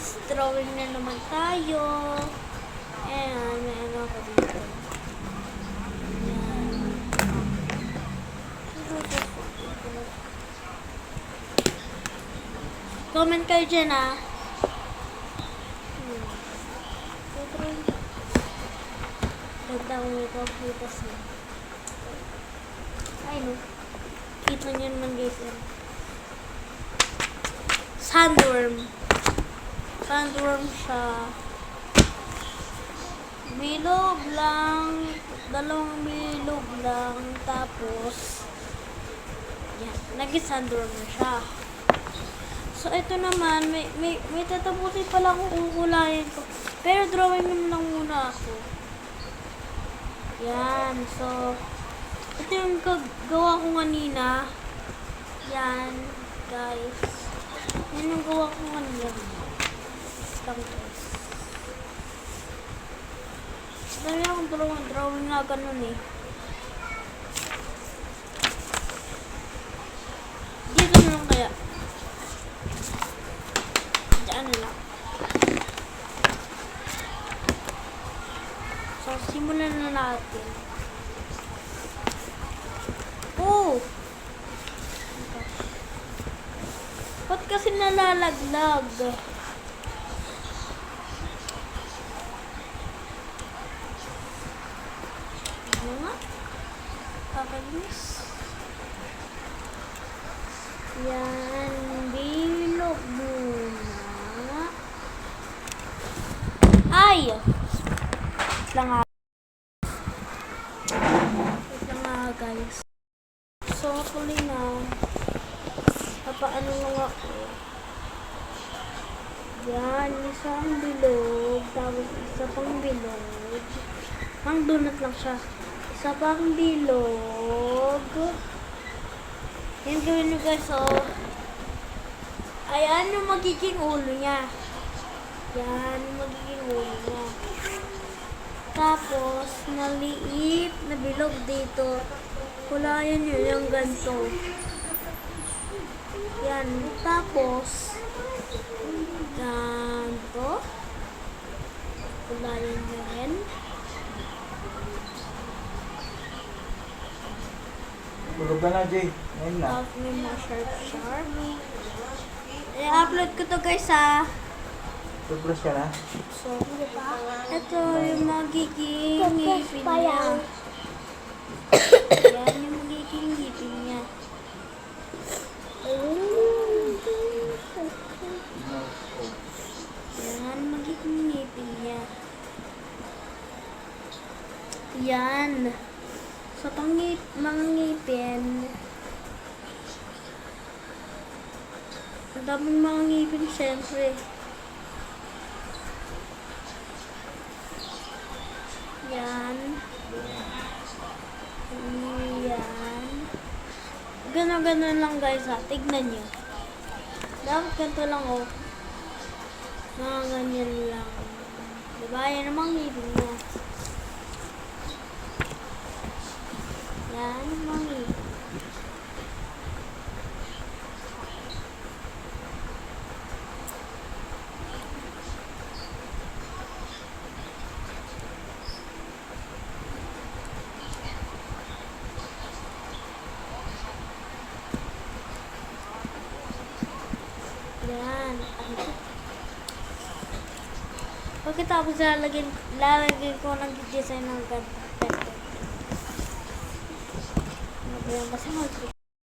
guys, drawing na naman tayo. Ayan, may ano ako dito. Ayan. Comment kayo dyan ah. Ganda ko ito, putas na. Ay no. Kita nyo naman guys. Sandworm. Sandworm siya. Bilog lang. Dalawang bilog lang. Tapos, yan. Naging sandworm na siya. So, ito naman, may tatapusin pala akong kukulayan ko. Pero drawing naman lang muna ako. Yan. So, ito yung gawa ko kanina. Yan, guys. Yan yung gawa ko kanina. Lang guys. Dali akong drawing na ganun eh. Dito na lang kaya. Diyan na lang. So, simulan na natin. Oh! Ba't kasi nalalaglag? Ano nga? Kakainis. Yan. Bilog muna. Ay! Wait lang nga. Wait lang nga guys. So, tuloy na. Papaano lang ako. Yan, isang bilog. Tapos isa pang bilog. Ang donut lang siya. Isa pang bilog. Yan gawin nyo guys. So, ayan yung magiging ulo niya. Yan yung magiging ulo niya. Tapos, naliit na bilog dito. Kulayan nyo yung ganito. Yan. Tapos, ganito. Kulayan nyo rin. Bulog ka na, Jay. Ngayon na. Tapos, may mga sharp. I-upload ko to guys ha. Toothbrush ka na? So, ito yung magiging ngipin niya. Yan yung magiging ngipin niya. Yan, magiging ngipin niya. Yan. So, mga ngipin. Ang daming mga ngipin, syempre. Yan. Yan. Gano'n lang guys ha. Tignan nyo. Dapat ganito lang oh. Mga ganyan lang. Diba? Yan ang mga ngipin niya. Yan. Mga ngipin. Yan. Pagkatapos lalagyan ko ng design ng ganito. Ano ba yan? Kasi mag-click